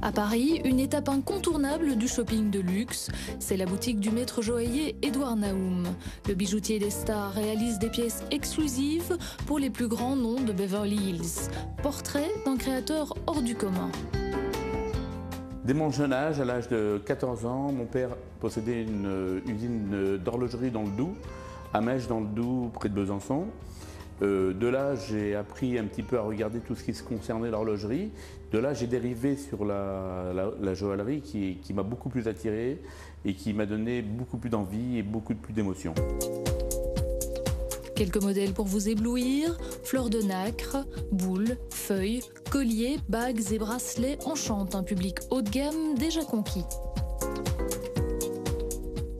À Paris, une étape incontournable du shopping de luxe, c'est la boutique du maître joaillier Édouard Naoum. Le bijoutier des stars réalise des pièces exclusives pour les plus grands noms de Beverly Hills. Portrait d'un créateur hors du commun. Dès mon jeune âge, à l'âge de 14 ans, mon père possédait une usine d'horlogerie dans le Doubs, à Mèche dans le Doubs, près de Besançon. De là, j'ai appris un petit peu à regarder tout ce qui se concernait l'horlogerie. De là, j'ai dérivé sur la joaillerie qui m'a beaucoup plus attiré et qui m'a donné beaucoup plus d'envie et beaucoup plus d'émotion. Quelques modèles pour vous éblouir, fleurs de nacre, boules, feuilles, colliers, bagues et bracelets enchantent un public haut de gamme déjà conquis.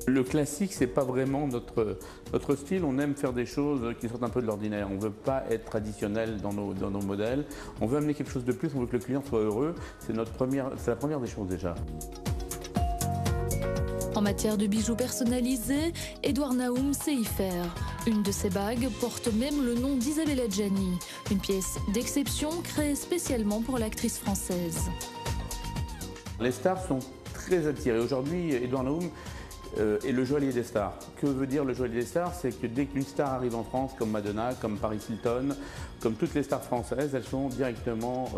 Le classique, c'est pas vraiment notre style. On aime faire des choses qui sortent un peu de l'ordinaire. On veut pas être traditionnel dans nos modèles. On veut amener quelque chose de plus. On veut que le client soit heureux. C'est la première des choses déjà. En matière de bijoux personnalisés, Édouard Naoum sait y faire. Une de ses bagues porte même le nom d'Isabella Gianni, une pièce d'exception créée spécialement pour l'actrice française. Les stars sont très attirées. Aujourd'hui, Édouard Naoum est le joaillier des stars. Que veut dire le joaillier des stars? C'est que dès qu'une star arrive en France, comme Madonna, comme Paris Hilton, comme toutes les stars françaises, elles sont directement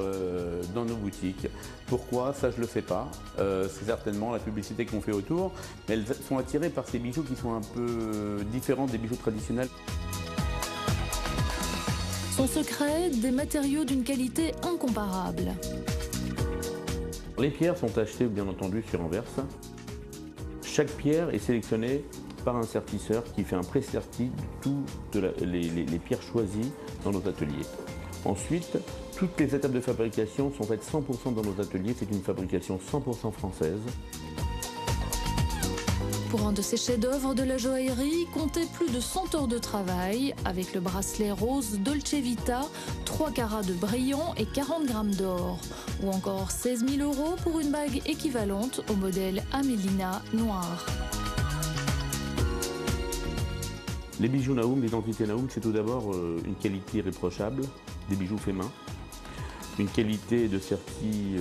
dans nos boutiques. Pourquoi? Ça, je ne le sais pas. C'est certainement la publicité qu'on fait autour. Mais elles sont attirées par ces bijoux qui sont un peu différents des bijoux traditionnels. Son secret, des matériaux d'une qualité incomparable. Les pierres sont achetées, bien entendu, sur Anvers. Chaque pierre est sélectionnée par un sertisseur qui fait un pré-serti de toutes les pierres choisies dans nos ateliers. Ensuite, toutes les étapes de fabrication sont faites 100% dans nos ateliers. C'est une fabrication 100% française. Pour un de ces chefs-d'œuvre de la joaillerie, comptez plus de 100 heures de travail avec le bracelet rose Dolce Vita, 3 carats de brillant et 40 grammes d'or. Ou encore 16 000 € pour une bague équivalente au modèle Amelina noir. Les bijoux Naoum, l'identité Naoum, c'est tout d'abord une qualité irréprochable, des bijoux faits main. Une qualité de serti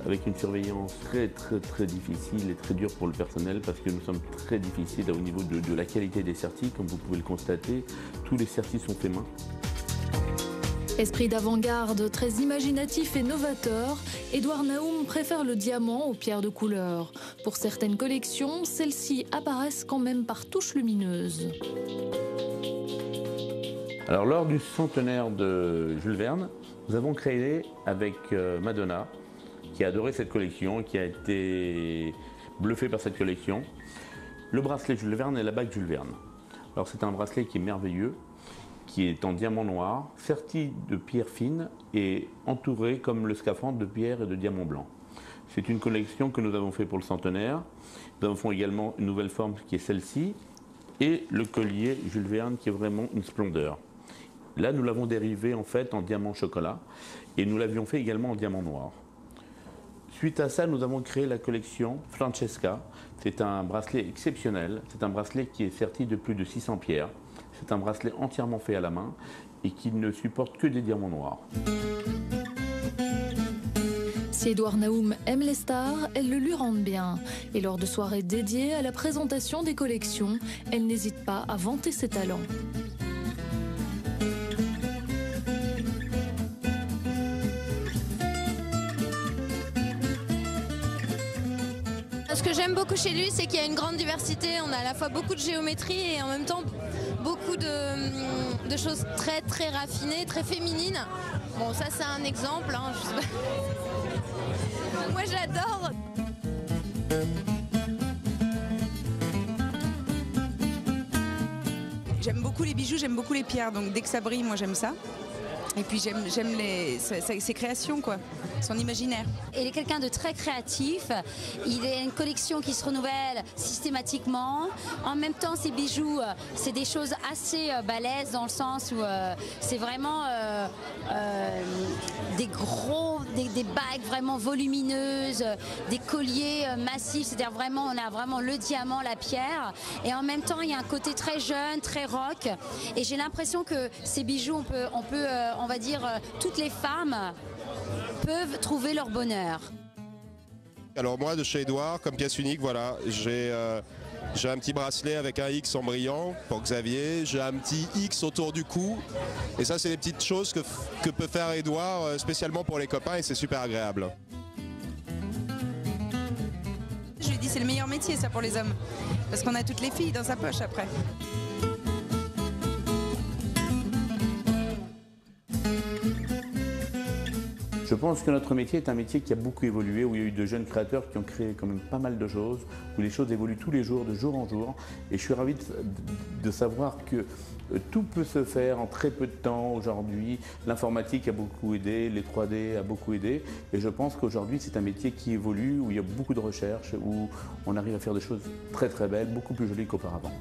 avec une surveillance très difficile et très dure pour le personnel parce que nous sommes très difficiles au niveau de la qualité des sertis. Comme vous pouvez le constater, tous les sertis sont faits main. Esprit d'avant-garde très imaginatif et novateur, Édouard Naoum préfère le diamant aux pierres de couleur. Pour certaines collections, celles-ci apparaissent quand même par touches lumineuses. Alors, lors du centenaire de Jules Verne, nous avons créé avec Madonna, qui a adoré cette collection, qui a été bluffée par cette collection, le bracelet Jules Verne et la bague Jules Verne. Alors c'est un bracelet qui est merveilleux, qui est en diamant noir, serti de pierres fines et entouré comme le scaphandre de pierres et de diamants blancs. C'est une collection que nous avons fait pour le centenaire. Nous avons fait également une nouvelle forme qui est celle-ci et le collier Jules Verne qui est vraiment une splendeur. Là, nous l'avons dérivé en fait en diamant chocolat et nous l'avions fait également en diamant noir. Suite à ça, nous avons créé la collection Francesca. C'est un bracelet exceptionnel. C'est un bracelet qui est serti de plus de 600 pierres. C'est un bracelet entièrement fait à la main et qui ne supporte que des diamants noirs. Si Édouard Naoum aime les stars, elles le lui rendent bien. Et lors de soirées dédiées à la présentation des collections, elle n'hésite pas à vanter ses talents. Ce que j'aime beaucoup chez lui, c'est qu'il y a une grande diversité. On a à la fois beaucoup de géométrie et en même temps beaucoup de choses très raffinées, très féminines. Bon, ça c'est un exemple, hein, je sais pas. Moi j'adore. J'aime beaucoup les bijoux, j'aime beaucoup les pierres, donc dès que ça brille, moi j'aime ça. Et puis j'aime ses créations, quoi, son imaginaire. Il est quelqu'un de très créatif, il a une collection qui se renouvelle systématiquement. En même temps, ses bijoux, c'est des choses assez balèzes dans le sens où c'est vraiment des bagues vraiment volumineuses, des colliers massifs, c'est-à-dire vraiment, on a vraiment le diamant, la pierre. Et en même temps, il y a un côté très jeune, très rock. Et j'ai l'impression que ces bijoux, on va dire, toutes les femmes peuvent trouver leur bonheur. Alors moi, de chez Edouard, comme pièce unique, voilà, j'ai un petit bracelet avec un X en brillant pour Xavier, j'ai un petit X autour du cou, et ça c'est les petites choses que peut faire Edouard spécialement pour les copains, et c'est super agréable. Je lui dis c'est le meilleur métier ça pour les hommes, parce qu'on a toutes les filles dans sa poche après. Je pense que notre métier est un métier qui a beaucoup évolué, où il y a eu de jeunes créateurs qui ont créé quand même pas mal de choses, où les choses évoluent tous les jours, de jour en jour. Et je suis ravi de savoir que tout peut se faire en très peu de temps aujourd'hui. L'informatique a beaucoup aidé, les 3D a beaucoup aidé. Et je pense qu'aujourd'hui, c'est un métier qui évolue, où il y a beaucoup de recherche, où on arrive à faire des choses très très belles, beaucoup plus jolies qu'auparavant.